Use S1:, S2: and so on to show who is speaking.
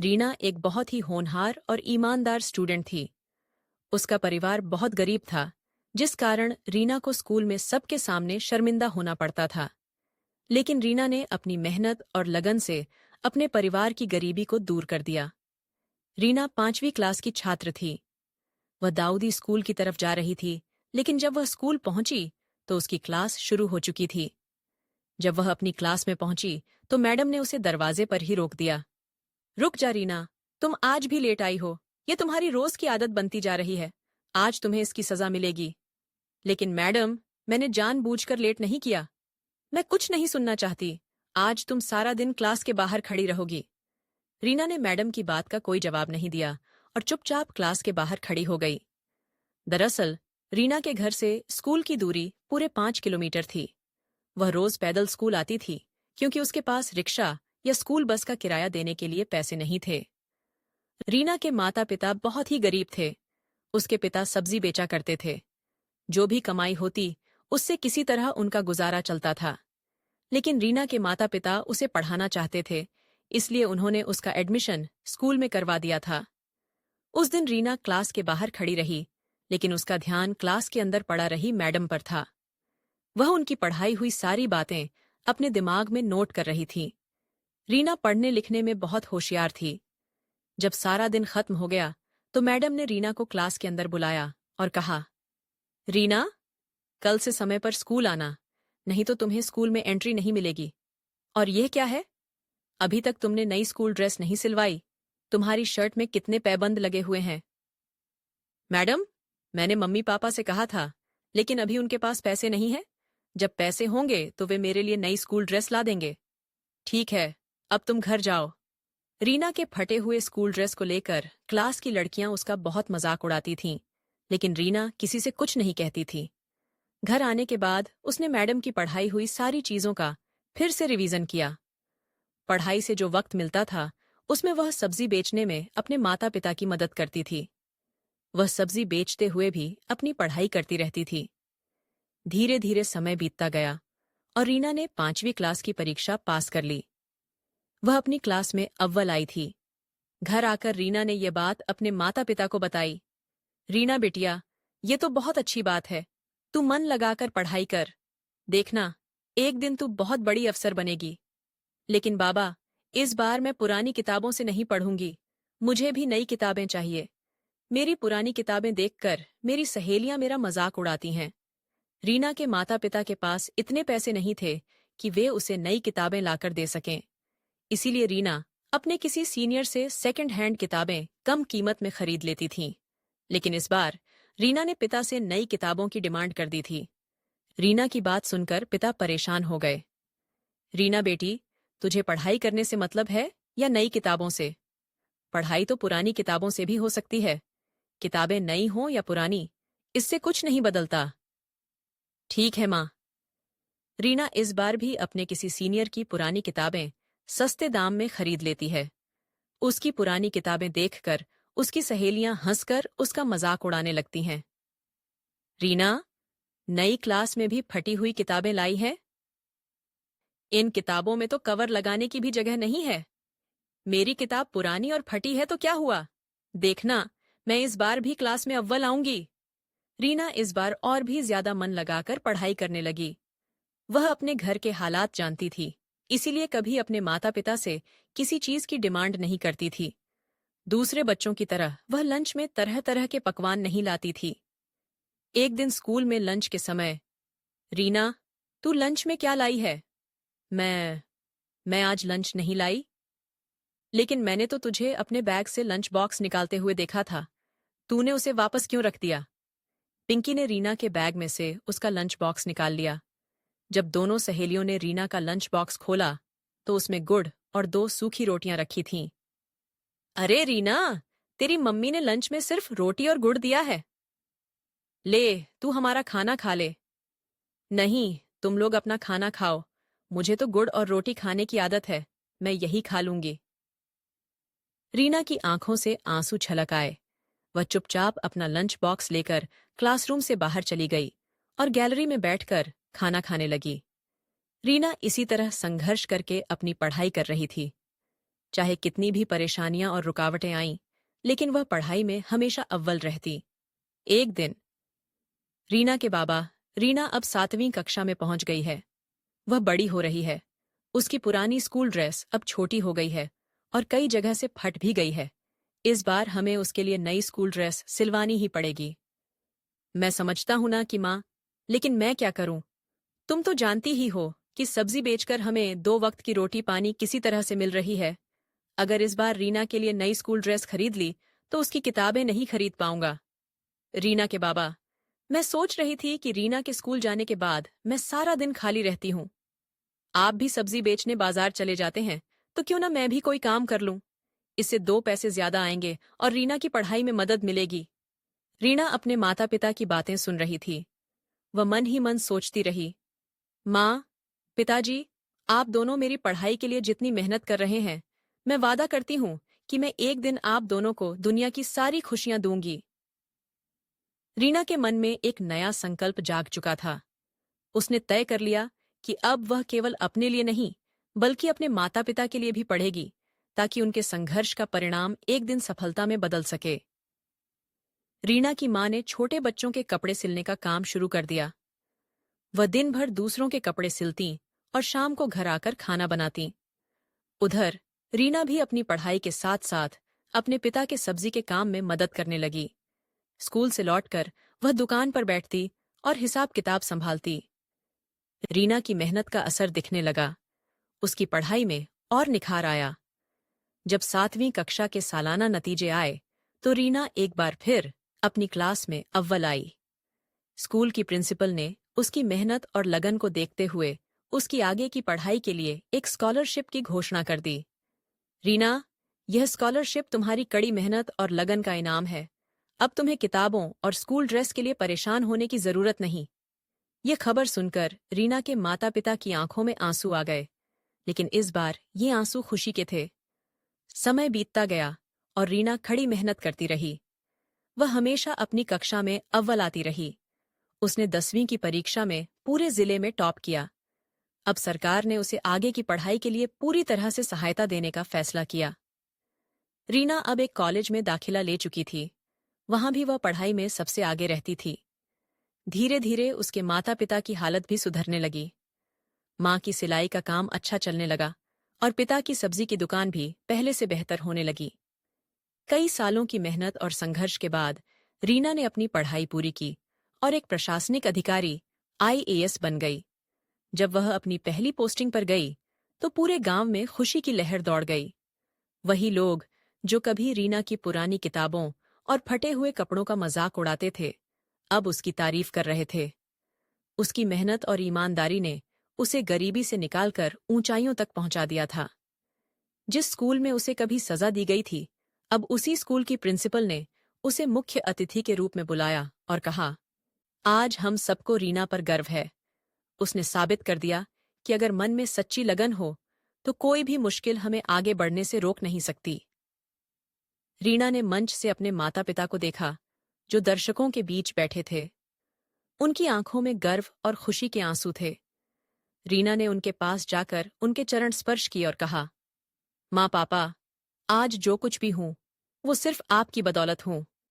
S1: रीना एक बहुत ही होनहार और ईमानदार स्टूडेंट थी। उसका परिवार बहुत गरीब था, जिस कारण रीना को स्कूल में सबके सामने शर्मिंदा होना पड़ता था। लेकिन रीना ने अपनी मेहनत और लगन से अपने परिवार की गरीबी को दूर कर दिया। रीना 5वीं क्लास की छात्र थी। वह दाऊदी स्कूल की तरफ जा रही थी, लेकिन जब वह स्कूल पहुंची तो उसकी क्लास शुरू हो चुकी थी। जब वह अपनी क्लास में पहुंची तो मैडम ने उसे दरवाजे पर ही रोक दिया। रुक जा रीना, तुम आज भी लेट आई हो। ये तुम्हारी रोज की आदत बनती जा रही है। आज तुम्हें इसकी सजा मिलेगी। लेकिन मैडम, मैंने जानबूझकर लेट नहीं किया। मैं कुछ नहीं सुनना चाहती। आज तुम सारा दिन क्लास के बाहर खड़ी रहोगी। रीना ने मैडम की बात का कोई जवाब नहीं दिया और चुपचाप क्लास के बाहर खड़ी हो गई। दरअसल रीना के घर से स्कूल की दूरी पूरे 5 किलोमीटर थी। वह रोज पैदल स्कूल आती थी, क्योंकि उसके पास रिक्शा या स्कूल बस का किराया देने के लिए पैसे नहीं थे। रीना के माता पिता बहुत ही गरीब थे। उसके पिता सब्जी बेचा करते थे। जो भी कमाई होती उससे किसी तरह उनका गुजारा चलता था। लेकिन रीना के माता पिता उसे पढ़ाना चाहते थे, इसलिए उन्होंने उसका एडमिशन स्कूल में करवा दिया था। उस दिन रीना क्लास के बाहर खड़ी रही, लेकिन उसका ध्यान क्लास के अंदर पड़ा रही मैडम पर था। वह उनकी पढ़ाई हुई सारी बातें अपने दिमाग में नोट कर रही थी। रीना पढ़ने लिखने में बहुत होशियार थी। जब सारा दिन खत्म हो गया तो मैडम ने रीना को क्लास के अंदर बुलाया और कहा, रीना, कल से समय पर स्कूल आना, नहीं तो तुम्हें स्कूल में एंट्री नहीं मिलेगी। और यह क्या है? अभी तक तुमने नई स्कूल ड्रेस नहीं सिलवाई। तुम्हारी शर्ट में कितने पैबंद लगे हुए हैं? मैडम, मैंने मम्मी पापा से कहा था, लेकिन अभी उनके पास पैसे नहीं है। जब पैसे होंगे तो वे मेरे लिए नई स्कूल ड्रेस ला देंगे। ठीक है, अब तुम घर जाओ। रीना के फटे हुए स्कूल ड्रेस को लेकर क्लास की लड़कियां उसका बहुत मजाक उड़ाती थीं, लेकिन रीना किसी से कुछ नहीं कहती थी। घर आने के बाद उसने मैडम की पढ़ाई हुई सारी चीजों का फिर से रिवीजन किया। पढ़ाई से जो वक्त मिलता था उसमें वह सब्जी बेचने में अपने माता पिता की मदद करती थी। वह सब्जी बेचते हुए भी अपनी पढ़ाई करती रहती थी। धीरे धीरे समय बीतता गया और रीना ने 5वीं क्लास की परीक्षा पास कर ली। वह अपनी क्लास में अव्वल आई थी। घर आकर रीना ने यह बात अपने माता पिता को बताई। रीना बेटिया, ये तो बहुत अच्छी बात है। तू मन लगाकर पढ़ाई कर। देखना, एक दिन तू बहुत बड़ी अफसर बनेगी। लेकिन बाबा, इस बार मैं पुरानी किताबों से नहीं पढ़ूंगी। मुझे भी नई किताबें चाहिए। मेरी पुरानी किताबें देखकर मेरी सहेलियां मेरा मजाक उड़ाती हैं। रीना के माता पिता के पास इतने पैसे नहीं थे कि वे उसे नई किताबें लाकर दे सकें। इसीलिए रीना अपने किसी सीनियर से सेकंड हैंड किताबें कम कीमत में खरीद लेती थीं। लेकिन इस बार रीना ने पिता से नई किताबों की डिमांड कर दी थी। रीना की बात सुनकर पिता परेशान हो गए। रीना बेटी, तुझे पढ़ाई करने से मतलब है या नई किताबों से? पढ़ाई तो पुरानी किताबों से भी हो सकती है। किताबें नई हों या पुरानी, इससे कुछ नहीं बदलता। ठीक है माँ। रीना इस बार भी अपने किसी सीनियर की पुरानी किताबें सस्ते दाम में खरीद लेती है। उसकी पुरानी किताबें देखकर उसकी सहेलियां हंसकर उसका मजाक उड़ाने लगती हैं। रीना, नई क्लास में भी फटी हुई किताबें लाई हैं? इन किताबों में तो कवर लगाने की भी जगह नहीं है। मेरी किताब पुरानी और फटी है तो क्या हुआ? देखना, मैं इस बार भी क्लास में अव्वल आऊंगी। रीना इस बार और भी ज्यादा मन लगाकर पढ़ाई करने लगी। वह अपने घर के हालात जानती थी, इसीलिए कभी अपने माता पिता से किसी चीज की डिमांड नहीं करती थी। दूसरे बच्चों की तरह वह लंच में तरह तरह के पकवान नहीं लाती थी। एक दिन स्कूल में लंच के समय, रीना, तू लंच में क्या लाई है? मैं आज लंच नहीं लाई। लेकिन मैंने तो तुझे अपने बैग से लंच बॉक्स निकालते हुए देखा था। तूने उसे वापस क्यों रख दिया? पिंकी ने रीना के बैग में से उसका लंच बॉक्स निकाल लिया। जब दोनों सहेलियों ने रीना का लंच बॉक्स खोला तो उसमें गुड़ और 2 सूखी रोटियां रखी थीं। अरे रीना, तेरी मम्मी ने लंच में सिर्फ रोटी और गुड़ दिया है। ले, तू हमारा खाना खा ले। नहीं, तुम लोग अपना खाना खाओ। मुझे तो गुड़ और रोटी खाने की आदत है। मैं यही खा लूंगी। रीना की आंखों से आंसू छलक आए। वह चुपचाप अपना लंच बॉक्स लेकर क्लासरूम से बाहर चली गई और गैलरी में बैठकर खाना खाने लगी। रीना इसी तरह संघर्ष करके अपनी पढ़ाई कर रही थी। चाहे कितनी भी परेशानियां और रुकावटें आईं, लेकिन वह पढ़ाई में हमेशा अव्वल रहती। एक दिन रीना के बाबा, रीना अब 7वीं कक्षा में पहुंच गई है। वह बड़ी हो रही है। उसकी पुरानी स्कूल ड्रेस अब छोटी हो गई है और कई जगह से फट भी गई है। इस बार हमें उसके लिए नई स्कूल ड्रेस सिलवानी ही पड़ेगी। मैं समझता हूं ना कि माँ, लेकिन मैं क्या करूं? तुम तो जानती ही हो कि सब्जी बेचकर हमें 2 वक्त की रोटी पानी किसी तरह से मिल रही है। अगर इस बार रीना के लिए नई स्कूल ड्रेस खरीद ली तो उसकी किताबें नहीं खरीद पाऊंगा। रीना के बाबा, मैं सोच रही थी कि रीना के स्कूल जाने के बाद मैं सारा दिन खाली रहती हूँ। आप भी सब्जी बेचने बाजार चले जाते हैं, तो क्यों ना मैं भी कोई काम कर लूं। इससे 2 पैसे ज्यादा आएंगे और रीना की पढ़ाई में मदद मिलेगी। रीना अपने माता पिता की बातें सुन रही थी। वह मन ही मन सोचती रही, माँ, पिताजी, आप दोनों मेरी पढ़ाई के लिए जितनी मेहनत कर रहे हैं, मैं वादा करती हूँ कि मैं एक दिन आप दोनों को दुनिया की सारी खुशियां दूंगी। रीना के मन में एक नया संकल्प जाग चुका था। उसने तय कर लिया कि अब वह केवल अपने लिए नहीं, बल्कि अपने माता पिता के लिए भी पढ़ेगी, ताकि उनके संघर्ष का परिणाम एक दिन सफलता में बदल सके। रीना की मां ने छोटे बच्चों के कपड़े सिलने का काम शुरू कर दिया। वह दिन भर दूसरों के कपड़े सिलती और शाम को घर आकर खाना बनाती। उधर रीना भी अपनी पढ़ाई के साथ साथ अपने पिता के सब्जी के काम में मदद करने लगी। स्कूल से लौटकर वह दुकान पर बैठती और हिसाब किताब संभालती। रीना की मेहनत का असर दिखने लगा। उसकी पढ़ाई में और निखार आया। जब 7वीं कक्षा के सालाना नतीजे आए, तो रीना एक बार फिर अपनी क्लास में अव्वल आई। स्कूल की प्रिंसिपल ने उसकी मेहनत और लगन को देखते हुए उसकी आगे की पढ़ाई के लिए एक स्कॉलरशिप की घोषणा कर दी। रीना, यह स्कॉलरशिप तुम्हारी कड़ी मेहनत और लगन का इनाम है। अब तुम्हें किताबों और स्कूल ड्रेस के लिए परेशान होने की जरूरत नहीं। यह खबर सुनकर रीना के माता पिता की आंखों में आंसू आ गए, लेकिन इस बार ये आंसू खुशी के थे। समय बीतता गया और रीना खड़ी मेहनत करती रही। वह हमेशा अपनी कक्षा में अव्वल आती रही। उसने 10वीं की परीक्षा में पूरे जिले में टॉप किया। अब सरकार ने उसे आगे की पढ़ाई के लिए पूरी तरह से सहायता देने का फैसला किया। रीना अब एक कॉलेज में दाखिला ले चुकी थी। वहां भी वह पढ़ाई में सबसे आगे रहती थी। धीरे धीरे उसके माता पिता की हालत भी सुधरने लगी। माँ की सिलाई का काम अच्छा चलने लगा और पिता की सब्जी की दुकान भी पहले से बेहतर होने लगी। कई सालों की मेहनत और संघर्ष के बाद रीना ने अपनी पढ़ाई पूरी की और एक प्रशासनिक अधिकारी IAS बन गई। जब वह अपनी पहली पोस्टिंग पर गई, तो पूरे गांव में खुशी की लहर दौड़ गई। वही लोग जो कभी रीना की पुरानी किताबों और फटे हुए कपड़ों का मजाक उड़ाते थे, अब उसकी तारीफ कर रहे थे। उसकी मेहनत और ईमानदारी ने उसे गरीबी से निकालकर ऊंचाइयों तक पहुंचा दिया था। जिस स्कूल में उसे कभी सजा दी गई थी, अब उसी स्कूल की प्रिंसिपल ने उसे मुख्य अतिथि के रूप में बुलाया और कहा, आज हम सबको रीना पर गर्व है। उसने साबित कर दिया कि अगर मन में सच्ची लगन हो, तो कोई भी मुश्किल हमें आगे बढ़ने से रोक नहीं सकती। रीना ने मंच से अपने माता पिता को देखा, जो दर्शकों के बीच बैठे थे। उनकी आंखों में गर्व और खुशी के आंसू थे। रीना ने उनके पास जाकर उनके चरण स्पर्श किए और कहा, माँ पापा, आज जो कुछ भी हूं, वो सिर्फ आपकी बदौलत हूं।